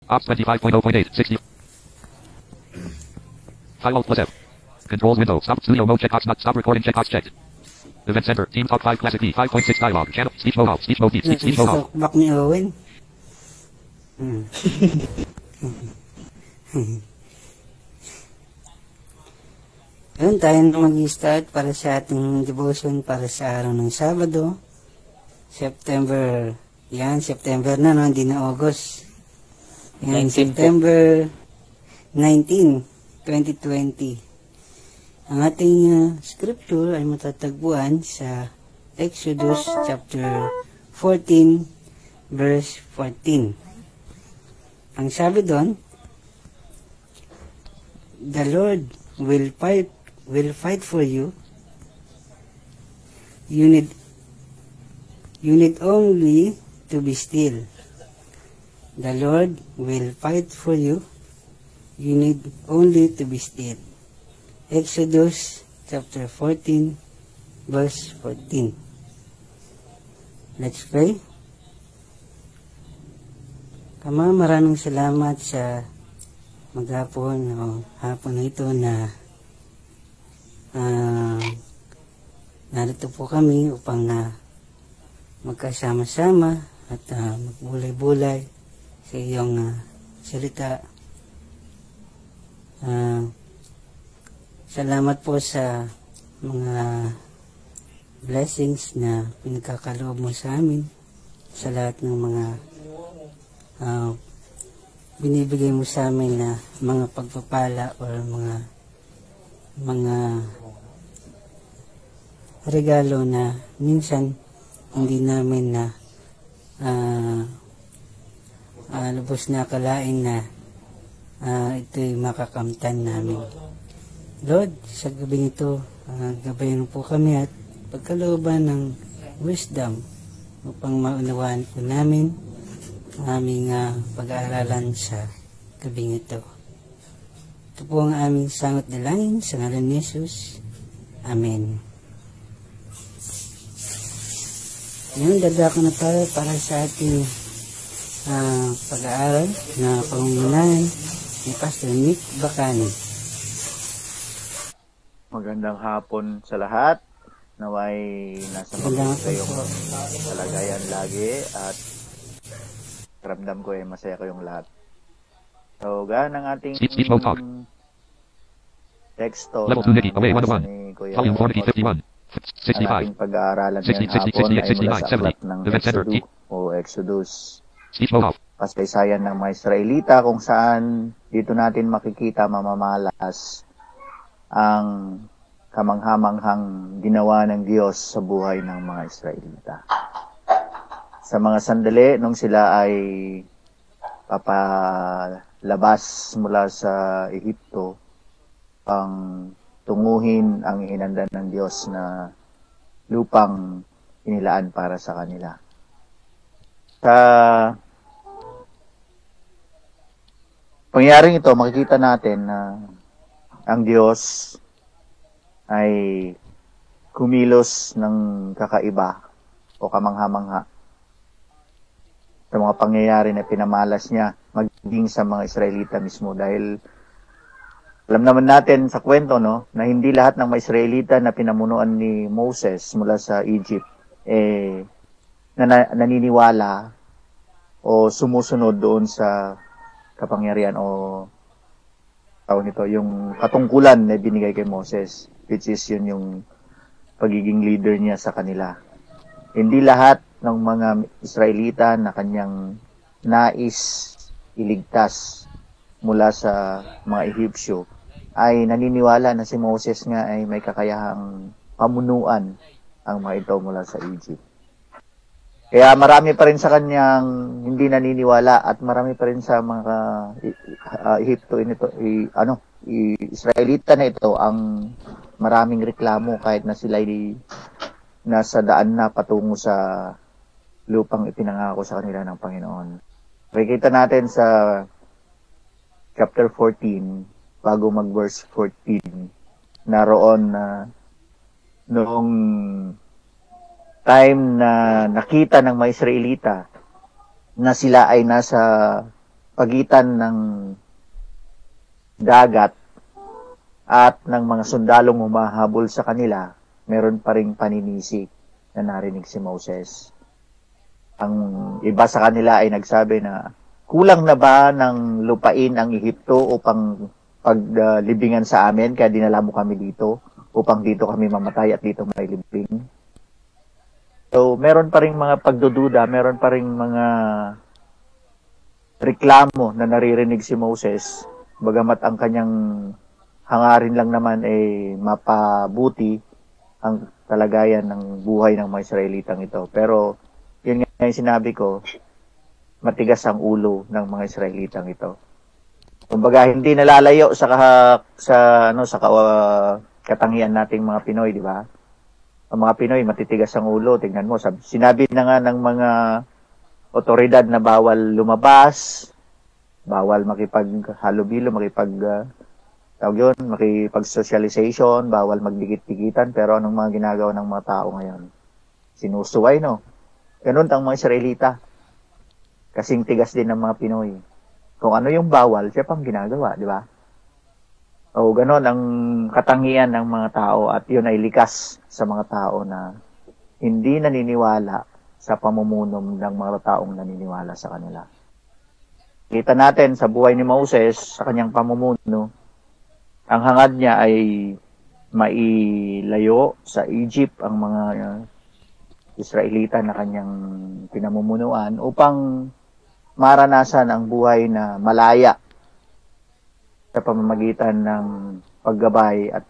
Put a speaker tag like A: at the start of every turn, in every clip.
A: Ops 25.0.8, 60. File Alt plus F. Controls window. Stop. Studio mode checkbox. Not stop recording checkbox checked. Event center. Team Talk 5 Classic D. 5.6 dialogue. Channel. Speech mode off. Speech mode deep. Speech mode off.
B: Back ni Owen. Ayun, tayo na mag-start para sa ating devotion para sa araw ng Sabado. September na, no? Hindi na August. Yan,
C: 19
B: September 19, 2020. Ang ating scripture ay matatagpuan sa Exodus chapter 14, verse 14. Ang sabi doon, the Lord will fight for you. You need only to be still. The Lord will fight for you. You need only to be still. Exodus chapter 14, verse 14. Let's pray. Ama, maraming salamat sa maghapon o hapon na ito na narito po kami upang magkasama-sama at magbulay-bulay sa iyong salita. Salamat po sa mga blessings na pinagkakaloob mo sa amin, sa lahat ng mga binibigay mo sa amin na mga pagpapala o mga regalo na minsan hindi namin na lubos na akalain na ito'y makakamtan namin. Lord, sa gabi ito, gabayan po kami at pagkalooban ng wisdom upang maunawaan po namin ang aming pag-aaralan sa gabi ito. Ito po ang aming sangot na langin sa ngalan ni Jesus. Amen. Ngayon, dadako na tayo para sa ating pag-aaral na pangungunahan ni Pastor Nick Bacani.
C: Magandang hapon sa lahat. Naway nasa mabuti kayong kalagayan lagi at ramdam ko masaya kayong lahat. So, gaan ang ating teksto
A: Level 2 Nikki, away 101. Volume 40, 51. 65.
C: Ang ating pag-aaralan ngayong hapon ay mula sa aklat ng Exodus o Exodus.
A: Speech mode off.
C: Kasaysayan ng mga Israelita kung saan dito natin makikita mamamalas ang kamanghamanghang ginawa ng Diyos sa buhay ng mga Israelita. Sa mga sandali nung sila ay papalabas mula sa Ehipto, ang tunguhin ang hinanda ng Diyos na lupang inilaan para sa kanila. Sa pangyaring ito, makikita natin na ang Diyos ay kumilos ng kakaiba o kamangha-mangha sa mga pangyayari na pinamalas niya maging sa mga Israelita mismo. Dahil alam naman natin sa kwento, no, na hindi lahat ng mga Israelita na pinamunuan ni Moses mula sa Egypt naniniwala o sumusunod doon sa kapangyarihan o yung katungkulan na binigay kay Moses, which is yun yung pagiging leader niya sa kanila. Hindi lahat ng mga Israelita na kanyang nais iligtas mula sa mga Ehipsyo ay naniniwala na si Moses nga ay may kakayahang pamunuan ang mga ito mula sa Egypt. Kaya marami pa rin sa kanyang hindi naniniwala at marami pa rin sa mga Israelita na ito ang maraming reklamo kahit na sila ay nasa daan na patungo sa lupang ipinangako sa kanila ng Panginoon. Makikita natin sa chapter 14, bago mag-verse 14, naroon na noong time na nakita ng mga Israelita na sila ay nasa pagitan ng dagat at ng mga sundalong humahabol sa kanila, meron pa ring paninisi na narinig si Moses. Ang iba sa kanila ay nagsabi na, kulang na ba ng lupain ang Ehipto upang paglibingan sa amin, kaya dinala mo kami dito, upang dito kami mamatay at dito may libing? So, meron pa ring mga pagdududa, meron pa ring mga reklamo na naririnig si Moses, bagamat ang kanyang hangarin lang naman ay mapabuti ang kalagayan ng buhay ng mga Israelitang ito. Pero, yun nga yung sinabi ko, matigas ang ulo ng mga Israelitang ito. Kumbaga, hindi nalalayo sa katangian nating mga Pinoy, di ba? Ang mga Pinoy, matitigas ang ulo. Tingnan mo, sinabi na nga ng mga otoridad na bawal lumabas, bawal makipaghalubilo, makipag-socialization, bawal magdikit-dikitan, pero anong mga ginagawa ng mga tao ngayon? Sinusuway, no? Ganun ang mga Israelita. Kasing tigas din ng mga Pinoy. Kung ano yung bawal, siya pang ginagawa, di ba? O ganon ang katangian ng mga tao at yun ay likas sa mga tao na hindi naniniwala sa pamumuno ng mga taong naniniwala sa kanila. Kita natin sa buhay ni Moses, sa kanyang pamumuno, ang hangad niya ay mailayo sa Egypt ang mga Israelita na kanyang pinamumunuan upang maranasan ang buhay na malaya sa pamamagitan ng paggabay at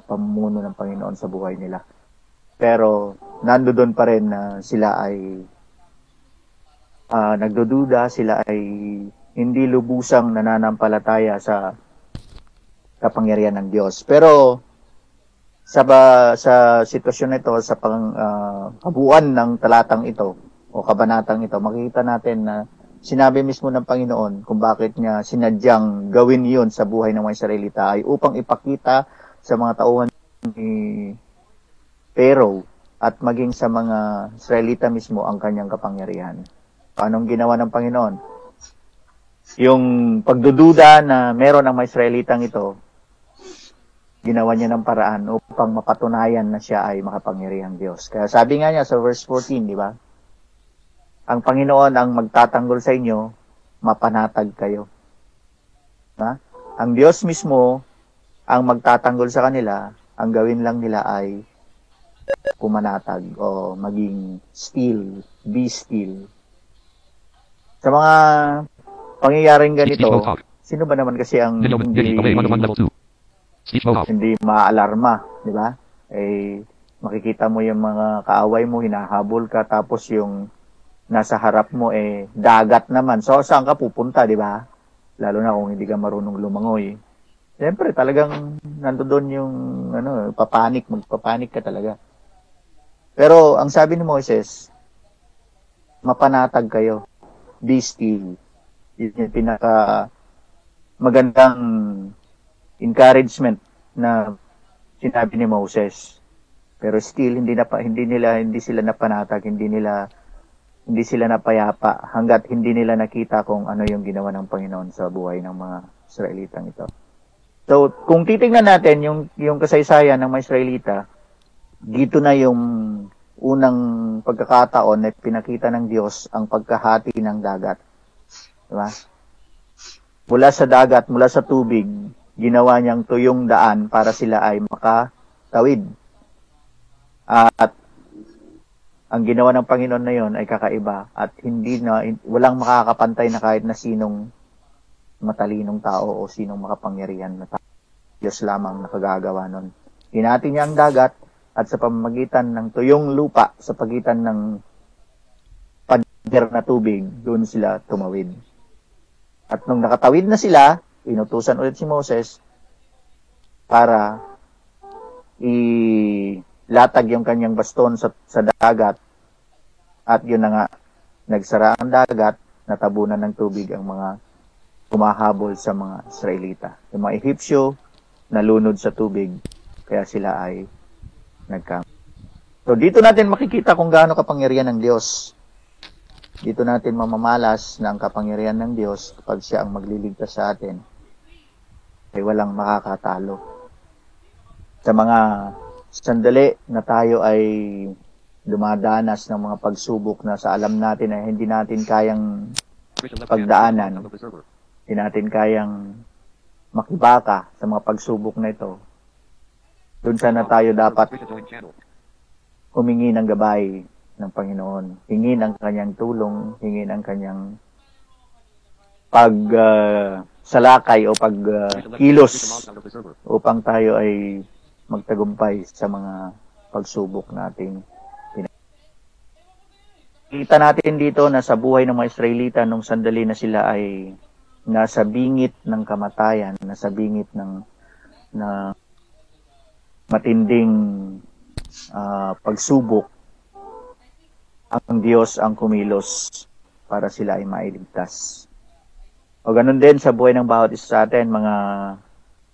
C: pamumuno ng Panginoon sa buhay nila. Pero nandoon pa rin na sila ay nagdududa, sila ay hindi lubusang nananampalataya sa kapangyarihan ng Diyos. Pero sa sitwasyon nito, sa kabuuan ng talatang ito o kabanatang ito, makikita natin na sinabi mismo ng Panginoon kung bakit niya sinadyang gawin yun sa buhay ng mga Israelita ay upang ipakita sa mga tauhan ni Pharaoh at maging sa mga Israelita mismo ang kanyang kapangyarihan. Anong ginawa ng Panginoon? Yung pagdududa na meron ang mga Israelitang ito, ginawa niya ng paraan upang mapatunayan na siya ay makapangyarihang Diyos. Kaya sabi nga niya sa verse 14, di ba? Ang Panginoon ang magtatanggol sa inyo, mapanatag kayo. Ha? Ang Diyos mismo ang magtatanggol sa kanila, ang gawin lang nila ay pumanatag o maging still, be still. Sa mga pangyayaring ganito, sino ba naman kasi ang hindi maalarma, di ba? Makikita mo yung mga kaaway mo, hinahabol ka, tapos yung nasa harap mo dagat naman. So, saan ka pupunta, di ba? Lalo na kung hindi ka marunong lumangoy. Siyempre, talagang nandoon yung magpapanik ka talaga. Pero, ang sabi ni Moses, mapanatag kayo. Be still. Yun yung pinaka magandang encouragement na sinabi ni Moses. Pero still, hindi sila napanatag, hindi sila napayapa hanggat hindi nila nakita kung ano yung ginawa ng Panginoon sa buhay ng mga Israelitang ito. So, kung titingnan natin yung kasaysayan ng mga Israelita, dito na yung unang pagkakataon na pinakita ng Diyos ang pagkahati ng dagat. Diba? Mula sa dagat, mula sa tubig, ginawa niyang tuyong daan para sila ay makatawid. At ang ginawa ng Panginoon na yon ay kakaiba at walang makakapantay na kahit na sinong matalinong tao o sinong makapangyarihan na tao. Diyos lamang nakagagawa nun. Hinati niya ang dagat at sa pamamagitan ng tuyong lupa, sa pagitan ng pader na tubig, doon sila tumawid. At nung nakatawid na sila, inutusan ulit si Moses para latag yung kanyang baston sa dagat at yun na nga, nagsara ang dagat, natabunan ng tubig ang mga humahabol sa mga Israelita. Yung mga Ehipsyo, nalunod sa tubig, kaya sila ay nagkamali. So dito natin makikita kung gaano kapangyarihan ng Diyos. dito natin mamamalas na ang kapangyarihan ng Diyos kapag siya ang magliligtas sa atin, ay walang makakatalo. Sa mga sandali na tayo ay dumadanas ng mga pagsubok na sa alam natin ay hindi natin kayang pagdaanan, hindi natin kayang makibaka sa mga pagsubok na ito, doon sana tayo dapat humingi ng gabay ng Panginoon, hingin ang kanyang tulong, hingin ang kanyang salakay o kilos upang tayo ay magtagumpay sa mga pagsubok natin. Kita natin dito na sa buhay ng mga Israelita nung sandali na sila ay nasa bingit ng kamatayan, nasa bingit ng matinding pagsubok, ang Diyos ang kumilos para sila ay mailigtas. O ganun din sa buhay ng bawat isa sa atin, mga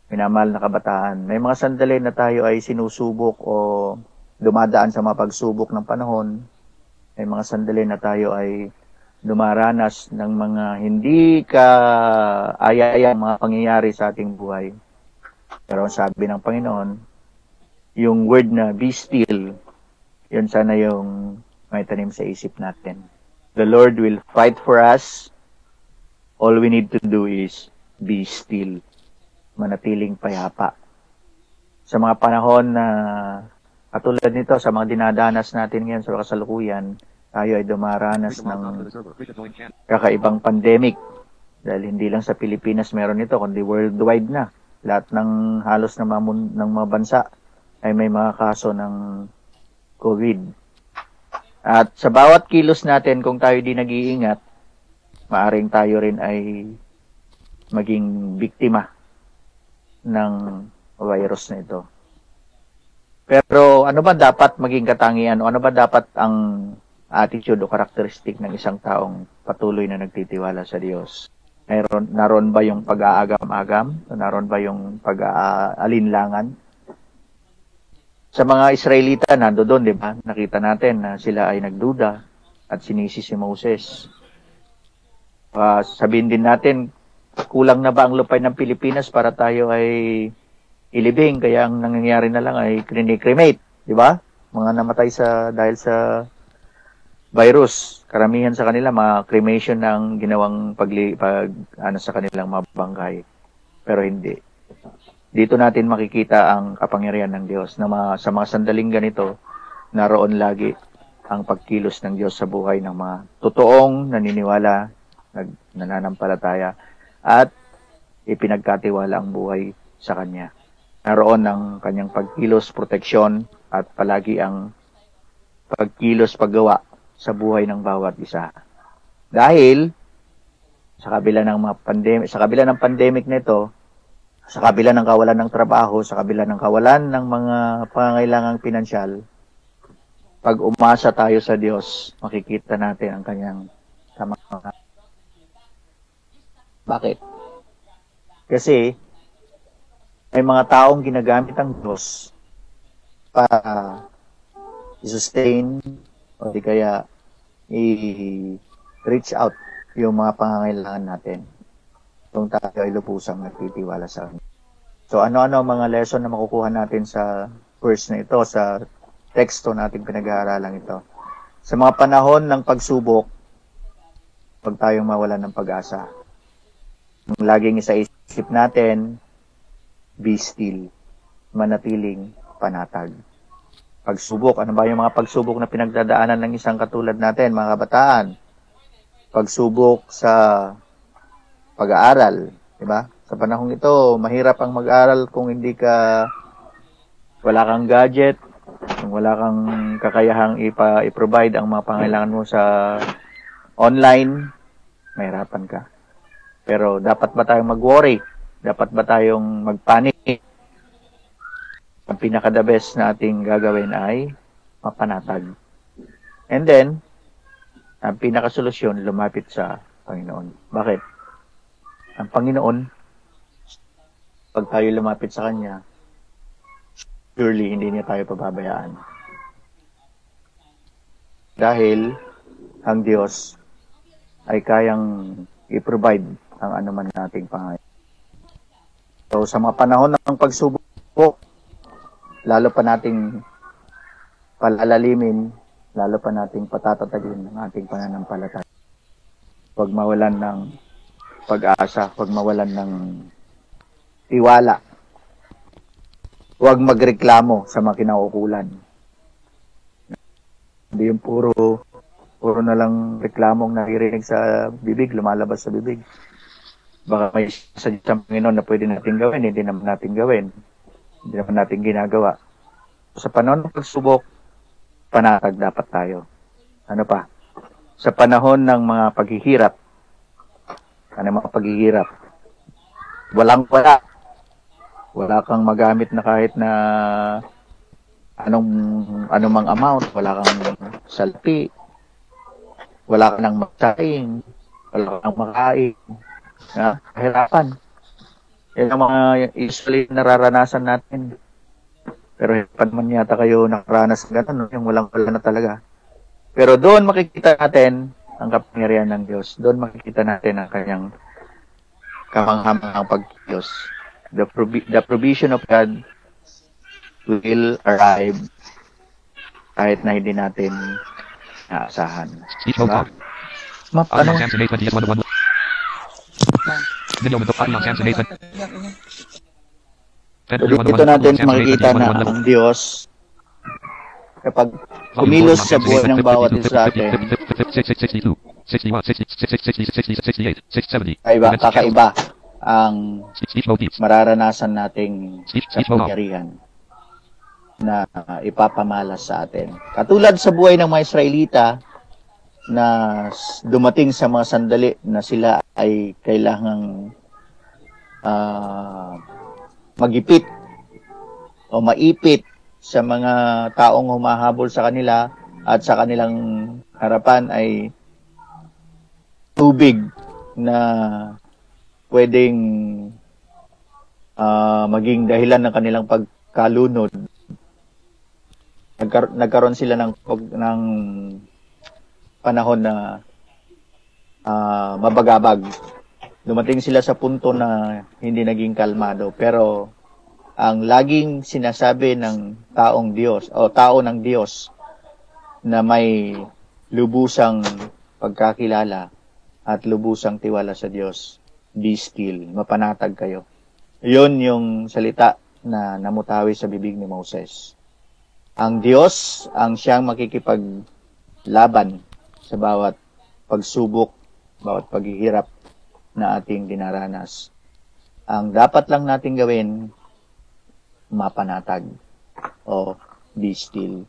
C: minamahal na kabataan. May mga sandali na tayo ay sinusubok o dumadaan sa mga pagsubok ng panahon. May mga sandali na tayo ay dumaranas ng mga hindi aya-aya mga pangyayari sa ating buhay. Pero sabi ng Panginoon, yung word na be still, yun sana yung may tanim sa isip natin. The Lord will fight for us. All we need to do is be still. Manatiling payapa. Sa mga panahon na katulad nito, sa mga dinadanas natin ngayon sa kasalukuyan, tayo ay dumaranas ng kakaibang pandemic. Dahil hindi lang sa Pilipinas meron ito, kundi worldwide na. Lahat ng halos ng mga bansa ay may mga kaso ng COVID. At sa bawat kilos natin, kung tayo di nag-iingat, maaring tayo rin ay maging biktima ng virus na ito. Pero ano ba dapat maging katangian o ano ba dapat ang attitude o karakteristik ng isang taong patuloy na nagtitiwala sa Diyos? Naroon ba yung pag-aagam-agam? Naroon ba yung pag-aalinlangan? Sa mga Israelita, nandoon, di ba? Nakita natin na sila ay nagduda at sinisi si Moses. Sabihin din natin, kulang na ba ang lupay ng Pilipinas para tayo ay ilibing? Kaya ang nangyayari na lang ay cremate, di ba? Mga namatay dahil sa virus. Karamihan sa kanila, mga cremation ng ginawang sa kanilang mabangkay. Pero hindi. Dito natin makikita ang kapangyarihan ng Diyos na sa mga sandaling ganito, naroon lagi ang pagkilos ng Diyos sa buhay ng mga totoong naniniwala, nananampalataya, at ipinagkatiwala ang buhay sa Kanya. Naroon ang Kanyang pagkilos, proteksyon, at palagi ang pagkilos, paggawa sa buhay ng bawat isa. Dahil sa kabila ng pandemic nito, sa kabila ng kawalan ng trabaho, sa kabila ng kawalan ng mga pangangailangang pinansyal, pag umasa tayo sa Diyos, makikita natin ang Kanyang kamangha. Bakit? Kasi may mga taong ginagamit ang Diyos para i-sustain o di kaya i-reach out yung mga pangangailangan natin kung tayo ay lubusang nagtitiwala sa Kanya. So ano-ano mga lesson na makukuha natin sa verse na ito, sa teksto nating pinag-aaralan ito. Sa mga panahon ng pagsubok, huwag tayong mawalan ng pag-asa. Nung laging isaisip natin, be still, manatiling panatag. Pagsubok, ano ba yung mga pagsubok na pinagdadaanan ng isang katulad natin, mga kabataan? Pagsubok sa pag-aaral, di ba? Sa panahong ito, mahirap ang mag-aral kung wala kang gadget, kung wala kang kakayahang i-provide ang mga pangailangan mo sa online, mahirapan ka. Pero dapat ba tayong mag-worry? Dapat ba tayong mag-panic? Ang pinaka-the best na ating gagawin ay mapanatag. And then, ang pinaka-solusyon, lumapit sa Panginoon. Bakit? Ang Panginoon, pag tayo lumapit sa Kanya, surely hindi niya tayo pababayaan. Dahil ang Diyos ay kayang i-provide ang anuman nating pangangailangan. So, sa mga panahon ng pagsubok, lalo pa nating palalalimin, lalo pa nating patatatagin ang ating pananampalataya. Huwag mawalan ng pag-asa, huwag mawalan ng tiwala. Huwag magreklamo sa mga kinaukulan. Hindi yung puro na lang reklamong naririnig sa bibig, lumalabas sa bibig. Baka may sadya sa Panginoon na pwede natin gawin, hindi naman natin gawin. Hindi naman natin ginagawa. Sa panahon ng pagsubok, panatag dapat tayo. Ano pa? Sa panahon ng mga paghihirap, walang-wala. Wala kang magamit na kahit na anumang amount, wala kang salpi, wala kang magsaing, wala kang makain. Kahirapan. Yan ang mga usually nararanasan natin. Pero hirapan man yata kayo nakaranas ng ganun, yung walang-wala na talaga. Pero doon makikita natin ang kapangyarihan ng Diyos. Doon makikita natin ang kanyang kamanghamanghang pag-Diyos. The provision of God will arrive kahit na hindi natin naasahan. Diba? Ano? Dito natin makikita na ang Diyos kapag kumilos sa buhay ng bawat isa sa atin ay kakaiba ang mararanasan nating kapangyarihan na ipapamalas sa atin. Katulad sa buhay ng mga Israelita na dumating sa mga sandali na sila ay kailangang magipit o maipit sa mga taong humahabol sa kanila at sa kanilang harapan ay tubig na pwedeng maging dahilan ng kanilang pagkalunod. Nagkaroon sila ng panahon na mabagabag. Dumating sila sa punto na hindi naging kalmado. Pero ang laging sinasabi ng taong Diyos o tao ng Diyos na may lubusang pagkakilala at lubusang tiwala sa Diyos, be still, mapanatag kayo. Yun yung salita na namutawi sa bibig ni Moses. Ang Diyos ang siyang makikipaglaban sa bawat pagsubok, bawat paghihirap na ating dinaranas. Ang dapat lang natin gawin, mapanatag o be still.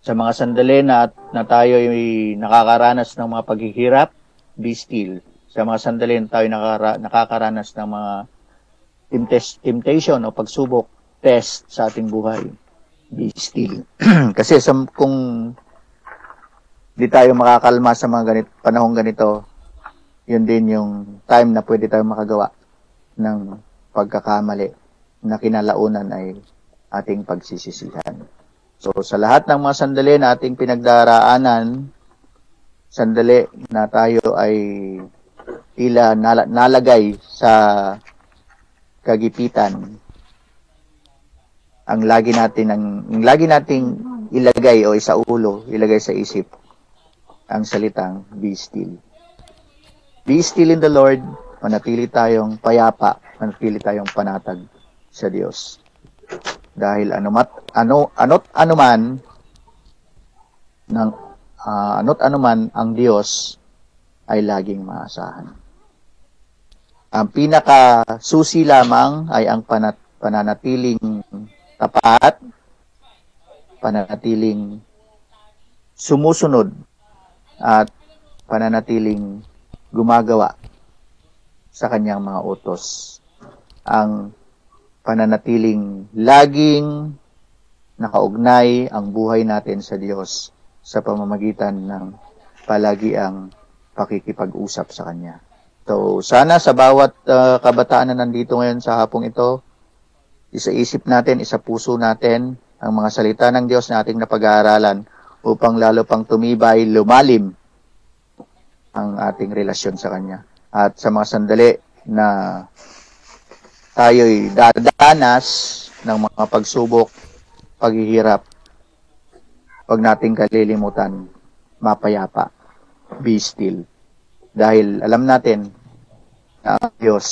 C: Sa mga sandali na tayo ay nakakaranas ng mga paghihirap, be still. Sa mga sandali na tayo nakakaranas ng mga temptation o pagsubok, test sa ating buhay, be still. Kasi kung di tayo makakalma sa mga panahong ganito, yun din yung time na pwede tayo makagawa ng pagkakamali na kinalaunan ay ating pagsisisihan. So, sa lahat ng mga sandali na ating pinagdaraanan, sandali na tayo ay tila nalagay sa kagipitan, ang lagi nating ilagay o sa ulo, ilagay sa isip, ang salitang be still. Be still in the Lord, manatili tayong payapa, manatili tayong panatag sa Diyos. Dahil ano't anuman ang Diyos ay laging maasahan. Ang pinakasusi lamang ay ang pananatiling tapat, pananatiling sumusunod, at pananatiling gumagawa sa kanyang mga utos. Ang pananatiling laging nakaugnay ang buhay natin sa Diyos sa pamamagitan ng palagi ang pakikipag-usap sa Kanya. So, sana sa bawat kabataan na nandito ngayon sa hapong ito, isaisip natin, isapuso natin ang mga salita ng Diyos na ating napag-aaralan upang lalo pang tumibay, lumalim ang ating relasyon sa Kanya. At sa mga sandali na tayo'y dadanas ng mga pagsubok, paghihirap, huwag nating kalilimutan, mapayapa, be still. Dahil alam natin na ang Diyos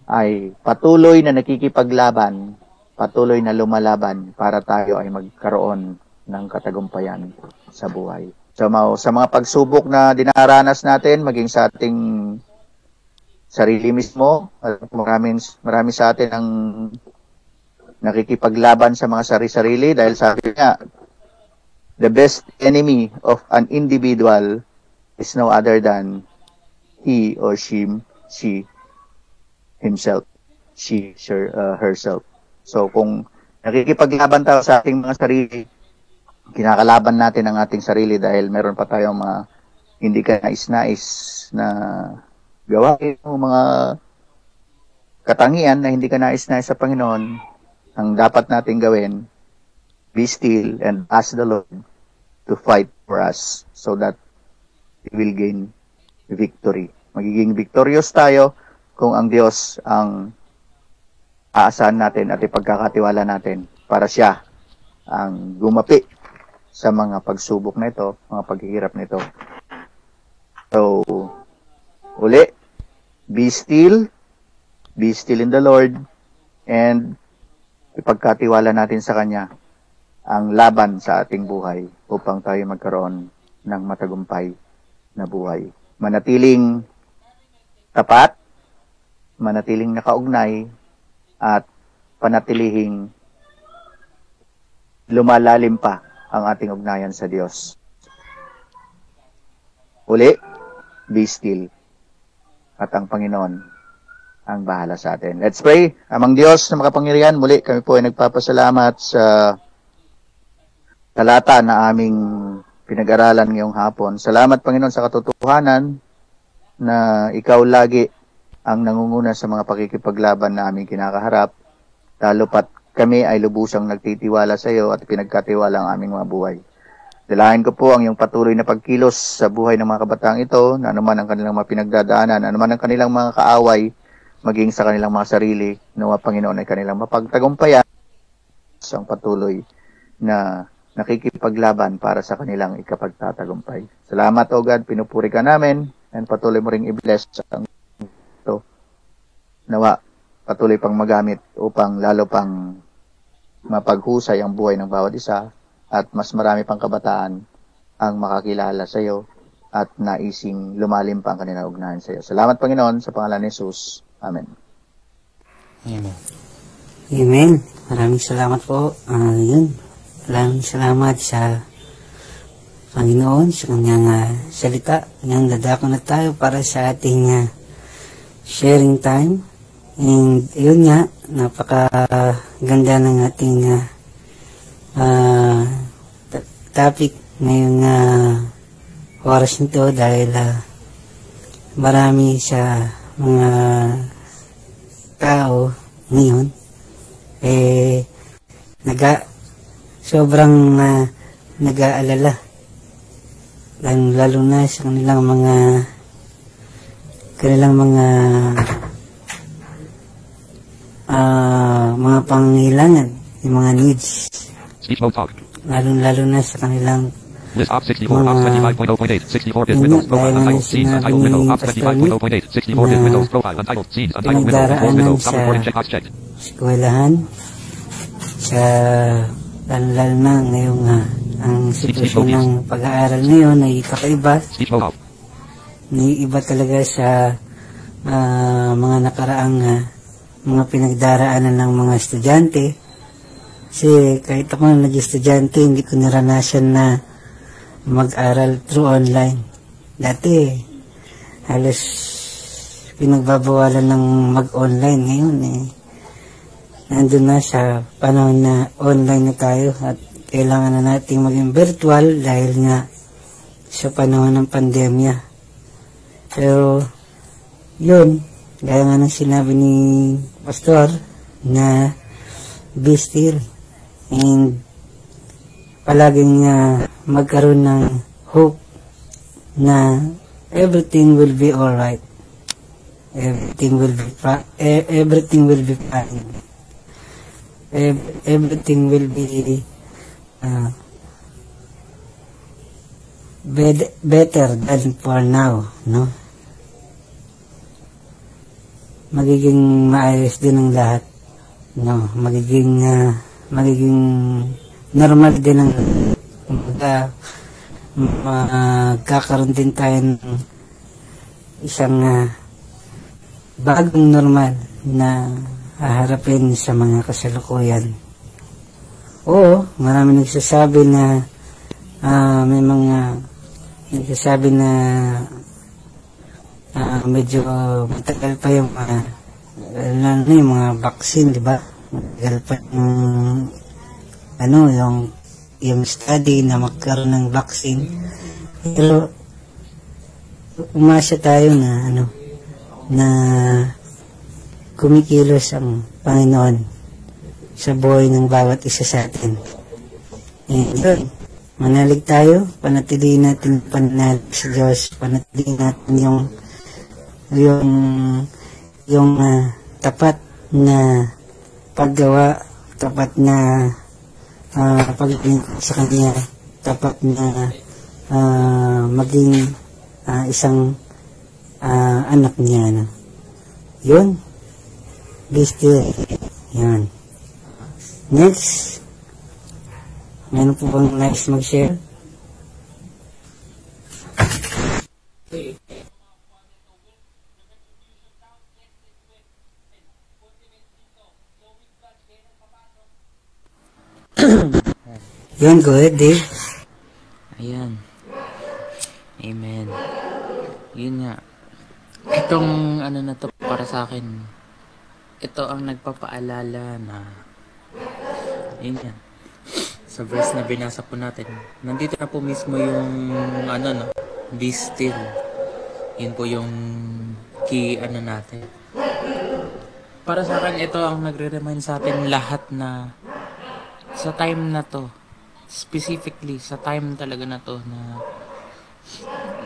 C: ay patuloy na nakikipaglaban, patuloy na lumalaban para tayo ay magkaroon ng katagumpayan sa buhay. So, sa mga pagsubok na dinaranas natin, maging sa ating sarili mismo, marami sa atin ang nakikipaglaban sa mga sarili-sarili dahil sabi niya, the best enemy of an individual is no other than he or she himself, herself. So, kung nakikipaglaban tayo sa ating mga sarili, kinakalaban natin ang ating sarili dahil meron pa tayong mga hindi ka nais-nais na gawain o mga katangian na hindi ka nais-nais sa Panginoon. Ang dapat natin gawin, be still and ask the Lord to fight for us so that we will gain victory. Magiging victorious tayo kung ang Diyos ang aasahan natin at ipagkakatiwala natin para siya ang gumapi sa mga pagsubok na ito, mga paghihirap na ito. So, uli, be still in the Lord, and ipagkatiwala natin sa Kanya ang laban sa ating buhay upang tayo magkaroon ng matagumpay na buhay. Manatiling tapat, manatiling nakaugnay, at panatilihing lumalalim pa ang ating ugnayan sa Diyos. Uli, be still. At ang Panginoon ang bahala sa atin. Let's pray. Amang Diyos na makapangyarihan, muli kami po ay nagpapasalamat sa talata na aming pinag-aralan ngayong hapon. Salamat, Panginoon, sa katotohanan na Ikaw lagi ang nangunguna sa mga pakikipaglaban na aming kinakaharap, lalo pat kami ay lubusang nagtitiwala sa iyo at pinagkatiwala ang aming mga buhay. Dalahin ko po ang iyong patuloy na pagkilos sa buhay ng mga kabataang ito, na anuman ang kanilang mga pinagdadaanan, anuman ang kanilang mga kaaway, maging sa kanilang mga sarili, nawa Panginoon ay kanilang mapagtagumpayan sa patuloy na nakikipaglaban para sa kanilang ikapagtatagumpay. Salamat, O God, pinupuri ka namin, and patuloy mo ring i-bless ang ito. Nawa, patuloy pang magamit upang lalo pang mapaghusay ang buhay ng bawat isa at mas marami pang kabataan ang makakilala sa iyo at naising lumalim pa ang kanilang ugnayan sa iyo. Salamat, Panginoon, sa pangalan ni Jesus. Amen.
B: Amen. Amen. Maraming salamat po. Maraming salamat sa Panginoon sa kanyang salita. Ngayon dadako na tayo para sa ating sharing time. And yun nga, napakaganda ng ating topic ngayong oras nito dahil marami sa mga tao ngayon sobrang nag-aalala lalo na sa kanilang mga pangangailangan, yung mga needs.
A: Speech mode talk.
B: Lalo na sa kanilang
A: List op 64 ops 25.0.8 64-bit Windows profile untitled scenes untitled Windows ops 25.0.8 64-bit Windows profile untitled scenes untitled Windows control Windows stop recording checkbox checked.
B: Eskwelahan sa lalo na ngayong ang sitwasyon ng pag-aaral ngayon ay kakaiba.
A: Speech mode off.
B: Iba talaga sa mga nakaraang mga pinagdaraanan ng mga estudyante. Kasi kahit ako nag-estudyante, hindi ko naranasan na mag-aral through online. Dati, halos pinagbabawalan ng mag-online. Ngayon nandun na sa panahon na online na tayo at kailangan na natin maging virtual dahil nga sa panahon ng pandemya. Pero, yun, gaya nga ng sinabi ni Pastor na be still and palaging magkaroon ng hope na everything will be alright. Everything will be everything will be fine. Everything will be better than for now, no? Magiging maayos din ang lahat, no? Magiging normal din ang magkakaroon din tayo ng isang bagong normal na haharapin sa mga kasalukuyan. Oo, marami nagsasabi na may mga nagsasabi na medyo matagal pa yung lalo yung mga vaccine, di ba? Matagal pa yung study na magkaroon ng vaccine. Pero umasa tayo na kumikilos ang Panginoon sa buhay ng bawat isa sa atin. Yun, manalig tayo, panatilihin natin pananalig sa Diyos, panatilihin natin yung tapat na paggawa, tapat na paglingkod sa Kanya, tapat na maging isang anak niya. No? Yun. Be still. Yan. Next. Meron po bang nice mag-share? Yun, go ahead, Dave.
D: Ayan. Amen. Yun nga. Itong na to para sa akin, ito ang nagpapaalala na yun yan. Sa verse na binasa po natin, nandito na po mismo yung be still. Yun po yung key natin. Para sa akin, ito ang nagre-remind sa atin lahat na sa time na to, specifically sa time talaga na to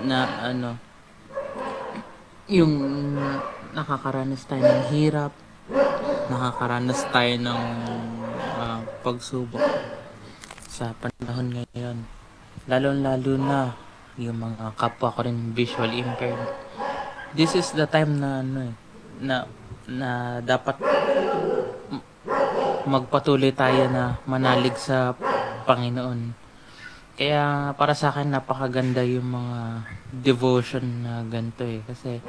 D: na yung nakakaranas tayo ng hirap, nakakaranas tayo ng pagsubok sa panahon ngayon, lalo na yung mga kapwa ko rin visual impaired. This is the time na dapat magpatuloy tayo na manalig sa Panginoon. Kaya para sa akin napakaganda yung mga devotion na ganito kasi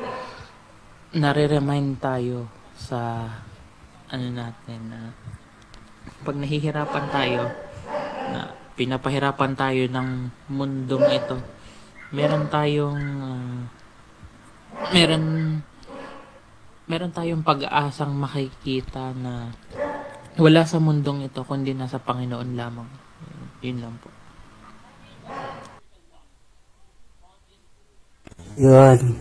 D: nare-remind tayo sa natin na pag nahihirapan tayo, na pinapahirapan tayo ng mundong ito, meron tayong pag-aasang makikita na wala sa mundong ito kundi nasa Panginoon lamang. Yun lang po.
B: Yun.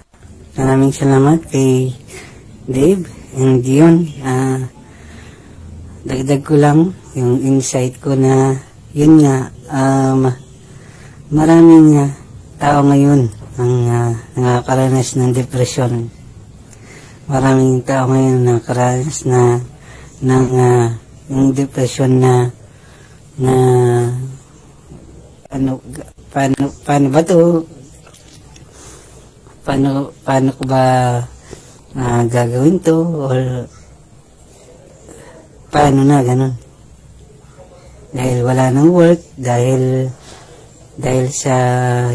B: Maraming salamat kay Dave and Dion. Dagdag ko lang yung insight ko na yun nga, maraming tao ngayon ang nakakaranas ng depression. Maraming tao ngayon nakakaranas ng yung depression na paano ba to? Paano ko ba gagawin to? Or paano na ganun? Dahil wala nang work, dahil sa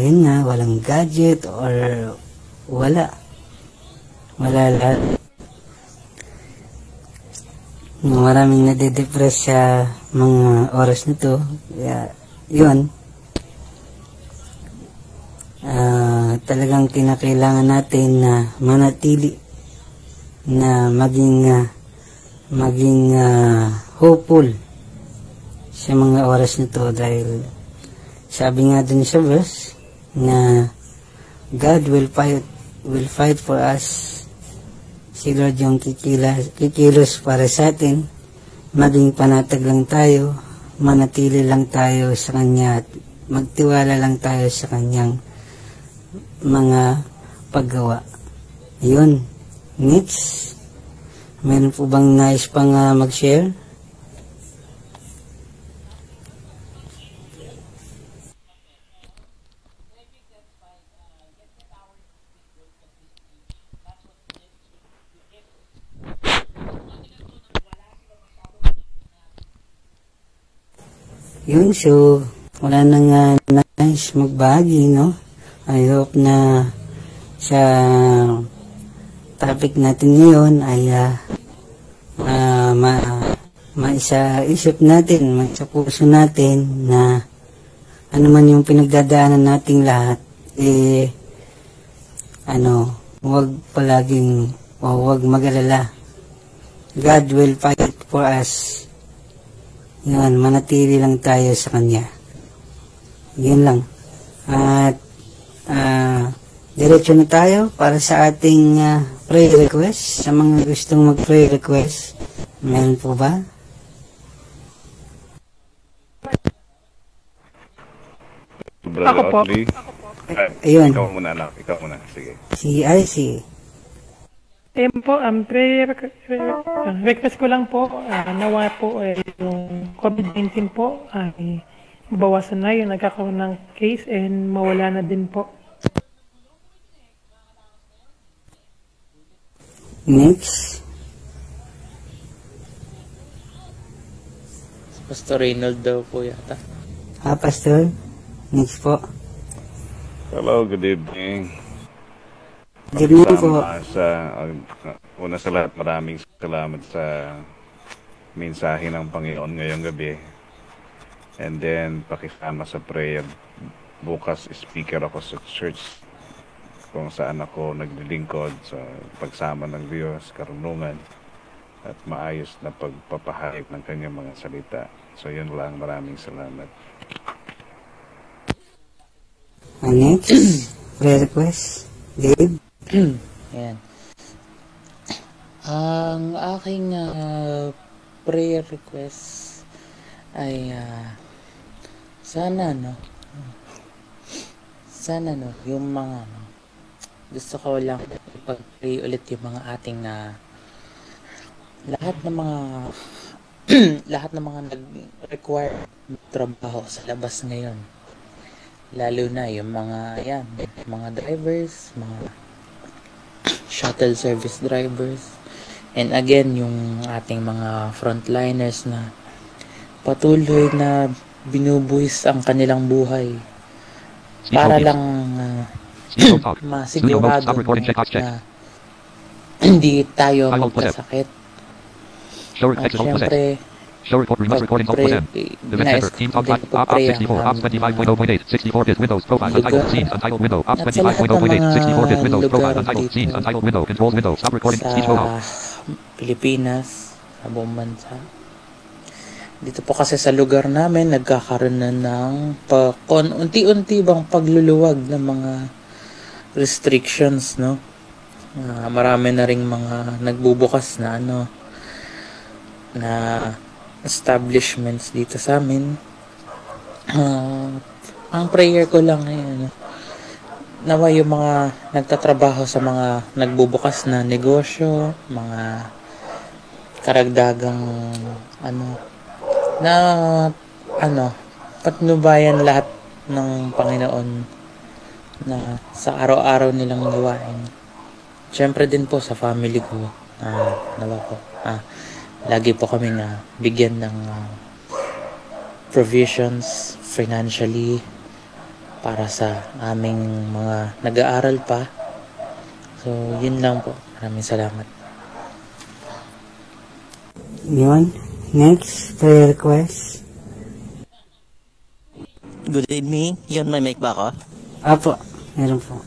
B: yun nga, walang gadget or wala lahat. Maraming nade-depress sa mga oras na to. Yun. Talagang kinakailangan natin na manatili na maging hopeful sa mga oras na to, dahil sabi nga dun sa verse na God will fight for us. Si Lord yung kikilos para sa atin. Maging panatag lang tayo, manatili lang tayo sa Kanya at magtiwala lang tayo sa Kanyang mga paggawa. Yun. Next. Meron po bang nais pang mag-share? Yun, so wala nang nais magbagi, no? I hope na sa topic natin ngayon ay maisa-isip natin, sa puso natin na ano man yung pinagdadaanan nating lahat, huwag mag-alala. God will fight for us. Yan, manatili lang tayo sa Kanya. Yun lang. At, diretso na tayo para sa ating prayer request. Sa mga gustong mag-prayer request, meron po ba?
E: Brother
F: Ako po.
E: Otley.
B: Ayun.
E: Ikaw muna, anak. Ikaw muna. Sige.
B: Si IC.
F: Ayun po, prayer request ko lang po, nawa po yung COVID-19 po ay mabawasan na yung nagkakaroon ng case and mawala na din po.
B: Next.
D: Pastor Reynold daw po yata.
B: Pastor. Next po.
E: Hello, good evening.
B: Good evening po.
E: Una sa lahat, maraming salamat sa mensahe ng Panginoon ngayong gabi. And then, pakisama sa prayer. Bukas, speaker ako sa church kung saan ako naglilingkod sa pagsama ng Diyos, karunungan, at maayos na pagpapahayag ng kanyang mga salita. So, yun lang. Maraming salamat.
B: Next. Prayer request. Dave.
D: Ayan. Ang aking prayer request ay sana yung mga gusto ko lang ipag-pray ulit yung mga ating lahat ng mga nag-require trabaho sa labas ngayon, lalo na yung mga drivers, mga shuttle service drivers, and again yung ating mga frontliners na patuloy na binubuhis ang kanilang buhay para lang masigurado na hindi tayo magkasakit. At syempre,
A: Show report remote recording alt plus M. Event center. Team top 5. Op 64. Ops 25.0.8. 64-bit Windows profile. Untitled scenes. Untitled window. Ops 25.0.8. 64-bit Windows profile. Untitled scenes. Untitled window. Controls window. Stop recording. Speech mode off.
D: Pilipinas, sa buong bansa. Dito po kasi sa lugar namin, nagkakaroon na ng unti-unti bang pagluluwag ng mga restrictions, no? Marami na ring mga nagbubukas na na establishments dito sa amin. Ang prayer ko lang ay nawa yung mga nagtatrabaho sa mga nagbubukas na negosyo, mga karagdagang patnubayan lahat ng Panginoon na sa araw-araw nilang gawain. Siyempre din po sa family ko, nawa po, lagi po kaming bigyan ng provisions financially para sa aming mga nag-aaral pa. So, yun lang po. Maraming salamat.
B: Yun. Next, prayer request.
G: Good evening. Yun, may mic ba ako?
B: Apo, meron po.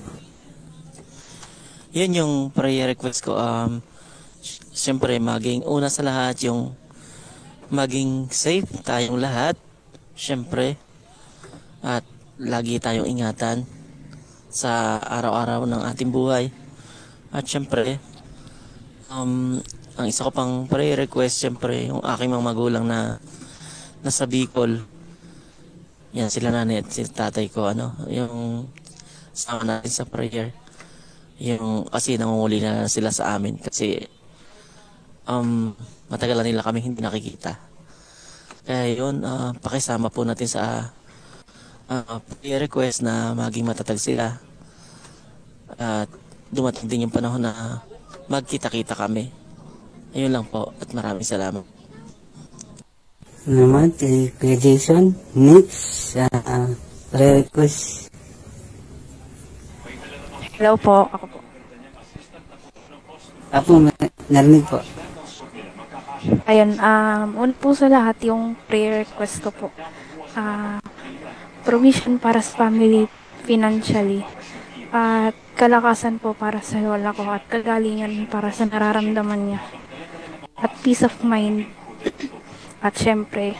G: Yun yung prayer request ko. Siyempre, una sa lahat yung maging safe tayong lahat. Siyempre. At lagi tayong ingatan sa araw-araw ng ating buhay. At siyempre, ang isa ko pang prayer request, siyempre, yung aking mga magulang na nasa Bicol. Yan, sila nanay at si tatay ko, yung sama natin sa prayer. Yung kasi nangunguli na sila sa amin kasi matagal na nila kami hindi nakikita. Kaya yun, pakisama po natin sa prayer request na maging matatag sila. At dumating din yung panahon na magkita-kita kami. Ayun lang po at maraming salamat.
B: Naman kay Kuya Jason. Next, prayer request.
H: Hello po, ako po.
B: Apo, narinig po.
H: Ayun, una po sa lahat yung prayer request ko po. Provision para sa family financially. At kalakasan po para sa lola ko at kagalingan para sa nararamdaman niya. At peace of mind. At syempre,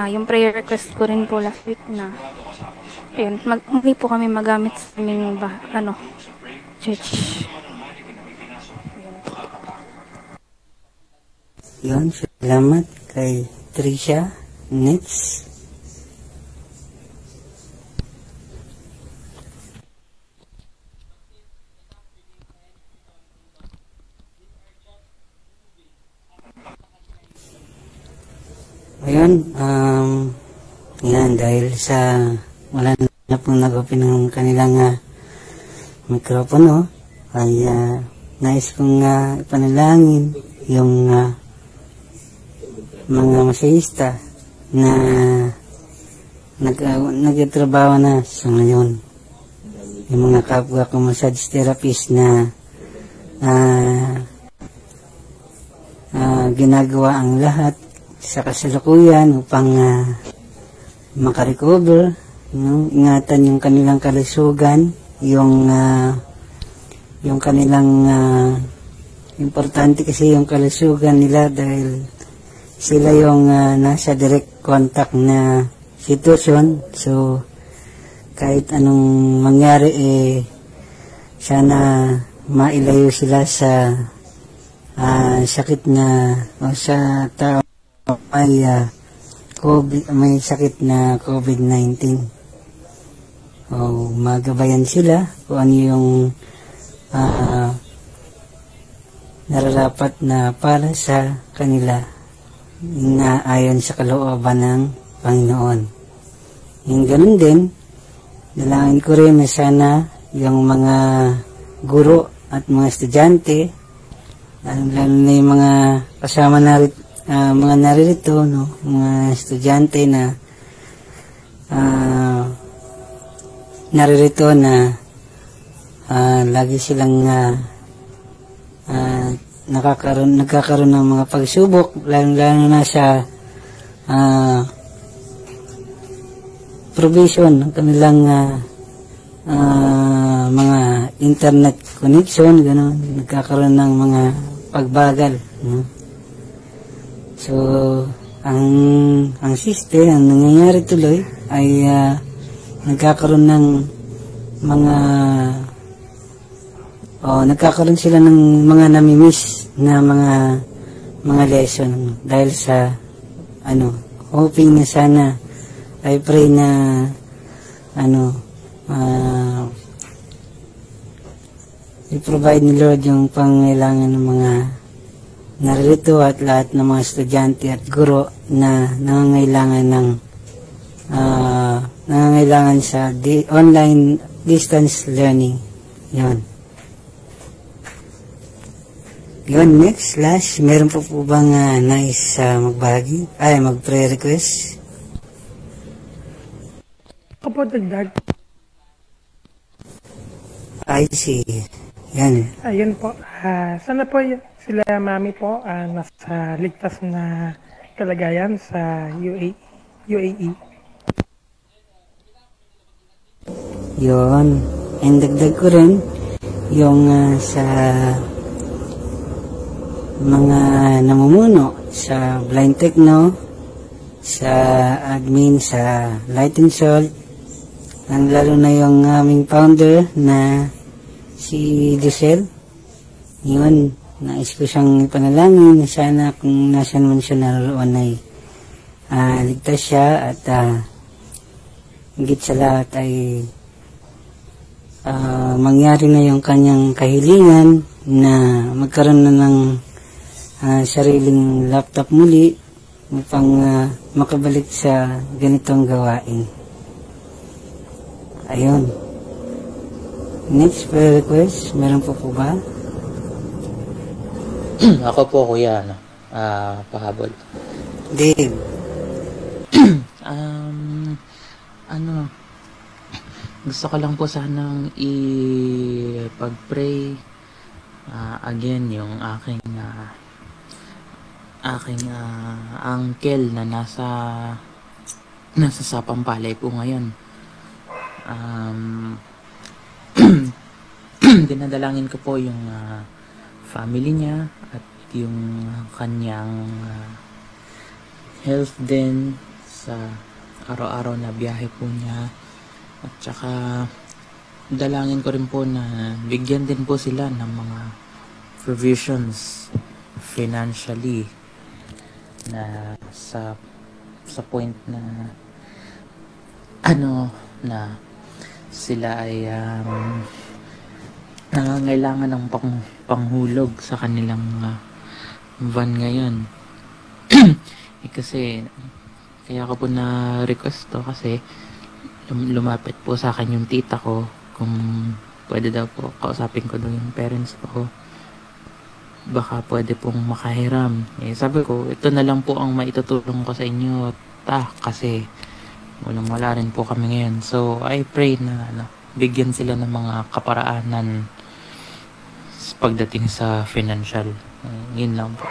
H: yung prayer request ko rin po last week na ayun, muli po kami magamit sa aming church.
B: Yun, salamat kay Trisha. Next. Ayun, yan, dahil sa wala na pong nag-open ng kanilang mikropono, ay nais kong ipanalangin yung mga masahista na nagtatrabaho na sa ngayon. Yung mga kapwa ko massage therapist na ginagawa ang lahat sa kasalukuyan upang makarecover, ingatan yung kanilang kalusugan, yung kanilang importante kasi yung kalusugan nila dahil sila yung nasa direct contact na sitwasyon. So kahit anong mangyari sana mailayo sila sa sakit na o sa tao may sakit na COVID-19. O magabayan sila kung ano yung nararapat na para sa kanila na ayon sa kalooban ng Panginoon. Yung ganun din, dalangin ko rin na sana yung mga guro at mga estudyante, lalo na yung mga kasama mga naririto, mga estudyante na naririto na lagi silang nagkakaroon ng mga pagsubok, lalo na sa provision ng kanilang mga internet connection, gano'n, nagkakaroon ng mga pagbagal. So, ang nangyayari tuloy ay nagkakaroon ng nagkakaroon sila ng mga namimiss na mga lesson dahil sa hoping na sana, I pray na i-provide ni Lord yung pangailangan ng mga naririto at lahat ng mga estudyante at guro na nangangailangan sa online distance learning. Yun, next, last, meron po bang nais magbahagi? Mag-prayer request?
F: Ako po, dagdag.
B: I see. Yan.
F: Ayun po. Sana po sila mami po nasa ligtas na kalagayan sa UAE.
B: Yun. And dagdag ko rin yung sa mga namumuno sa Blind Techno, sa admin sa Light and Salt, lalo na yung aming founder na si Giselle. Yun, nais ko siyang ipanalangin na sana kung nasan man siya naroon ay ligtas siya at higit sa lahat ay mangyari na yung kanyang kahilingan na magkaroon na ng sariling laptop muli upang makabalik sa ganitong gawain. Ayun. Next prayer request, meron po ba?
D: Ako po, kuya, pahabol.
B: Dave.
D: Gusto ko lang po sanang i-pag-pray again yung aking uncle na nasa Sapampalay po ngayon. Dinadalangin ko po yung family niya at yung kanyang health din sa araw-araw na biyahe po niya. At saka dalangin ko rin po na bigyan din po sila ng mga provisions financially na sa point na na sila ay nangangailangan ng panghulog sa kanilang van ngayon. Kasi kaya ko po na request to kasi lumapit po sa akin yung tita ko kung pwede daw po kausapin ko daw yung parents ko, baka pwede pong makahiram. Sabi ko, ito na lang po ang maitutulong ko sa inyo kasi wala rin po kami ngayon. So I pray na bigyan sila ng mga kaparaanan pagdating sa financial. Yun lang po.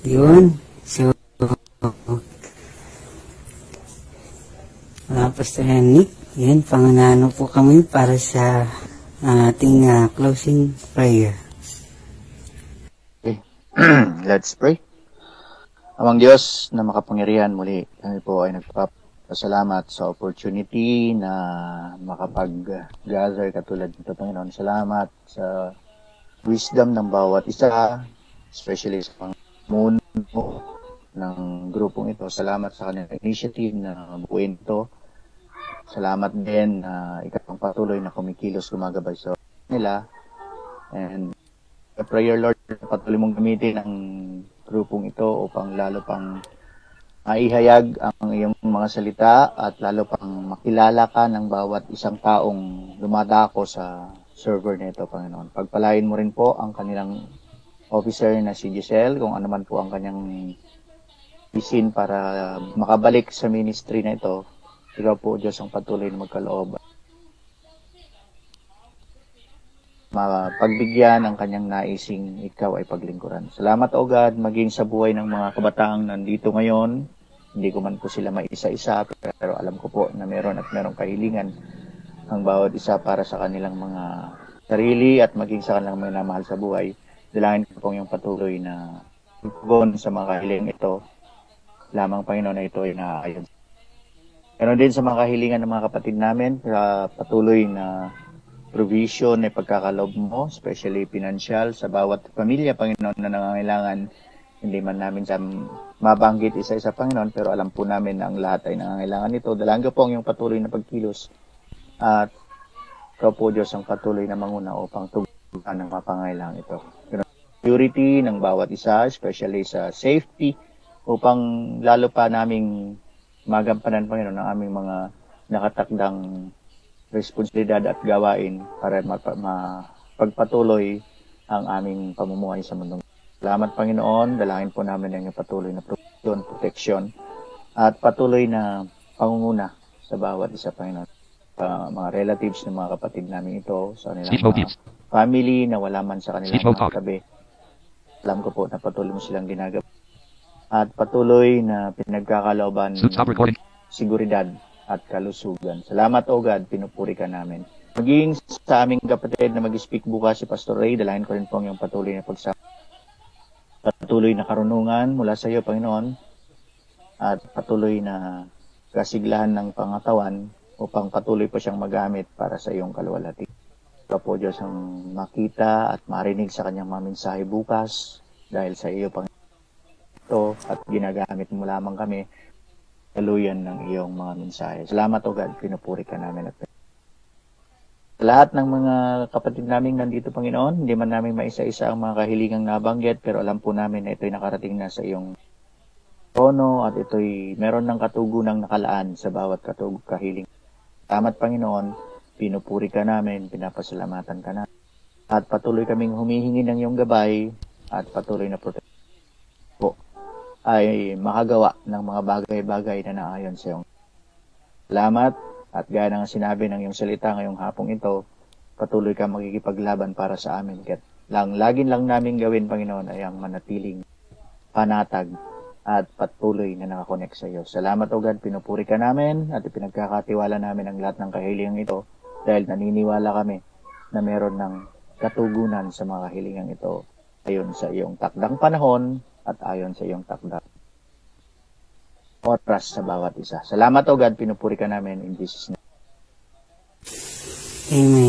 B: Yun. So Pastor Henrik, yan, pangunano po kami para sa ating closing prayer.
C: Okay. Let's pray. Amang Diyos na makapangyarihan, muli kami po ay nagpapasalamat sa opportunity na makapag-gather katulad nito, Panginoon. Salamat sa wisdom ng bawat isa, especially sa pangmuno ng grupong ito. Salamat sa kanilang initiative na buuin ito. Salamat din na ikaw patuloy na kumikilos, gumagabay sa nila. And the prayer, Lord, patuloy mong gamitin ang grupong ito upang lalo pang maihayag ang iyong mga salita at lalo pang makilala ka ng bawat isang taong dumadako sa server nito, Panginoon. Pagpalain mo rin po ang kanilang officer na si Giselle, kung ano man po ang kanyang isin para makabalik sa ministry na ito. Ikaw po, Diyos, ang patuloy na magkaloob. Pagbigyan ang kanyang naising ikaw ay paglingkuran. Salamat, O God, maging sa buhay ng mga kabataang nandito ngayon. Hindi ko man po sila maisa-isa, pero alam ko po na meron kahilingan ang bawat isa para sa kanilang mga sarili at maging sa kanilang mga namahal sa buhay. Dalangin ko po yung patuloy na tugon sa mga kahilingan ito. Lamang, Panginoon, na ito ay naaayon. Meron din sa mga kahilingan ng mga kapatid namin, patuloy na provision ay pagkakaloob mo, especially financial, sa bawat pamilya, Panginoon, na nangangailangan. Hindi man namin mabanggit isa-isa, Panginoon, pero alam po namin na ang lahat ay nangangailangan nito. Dalangin ko po ang iyong patuloy na pagkilos. At ikaw po, Diyos, ang patuloy na manguna upang tugunan ng mapangailangan ito. Security ng bawat isa, especially sa safety, upang lalo pa naming magampanan, Panginoon, ang aming mga nakatakdang responsibilidad at gawain para pagpatuloy ang aming pamumuhay sa mundo. Salamat, Panginoon. Dalangin po namin ang patuloy na protection at patuloy na pangunguna sa bawat isa, Panginoon. Mga relatives ng mga kapatid namin ito, sa kanilang mga family na wala man sa kanilang mga tabi. Alam ko po na patuloy mo silang ginagawa. At patuloy na pinagkakalooban ng seguridad at kalusugan. Salamat, O God, pinupuri ka namin. Maging sa aming kapatid na mag-speak bukas si Pastor Ray, dalangin ko rin po ang iyong patuloy na pagsama. Patuloy na karunungan mula sa iyo, Panginoon, at patuloy na kasiglahan ng pangatawan upang patuloy pa siyang magamit para sa iyong kaluwalhati. Ikaw po, Diyos, ang makita at marinig sa kanyang mga mensahe bukas dahil sa iyo, Panginoon, ito, at ginagamit mo lamang kami daluyan ng iyong mga mensahe. Salamat, O God, pinupuri ka namin at lahat ng mga kapatid namin nandito, Panginoon, hindi man namin maisa-isa ang mga kahilingang nabanggit, pero alam po namin na ito'y nakarating na sa iyong trono at ito'y meron ng katugunang nakalaan sa bawat kahiling. Salamat, Panginoon, pinupuri ka namin, pinapasalamatan ka namin. At patuloy kaming humihingi ng iyong gabay at patuloy na proteksyon po ay makagawa ng mga bagay-bagay na naayon sa iyong. Salamat. At gaya ng sinabi ng iyong salita ngayong hapong ito, patuloy ka magkikipaglaban para sa amin. Kaya laging lang namin gawin, Panginoon, ay ang manatiling panatag at patuloy na nakakonect sa iyo. Salamat, O God, pinupuri ka namin at ipinagkakatiwala namin ang lahat ng kahilingan ito dahil naniniwala kami na meron ng katugunan sa mga kahilingan ito ayon sa iyong takdang panahon at ayon sa iyong takdang oras sa bawat isa. Salamat, O God, pinupuri ka namin in Jesus' name.
B: Amen.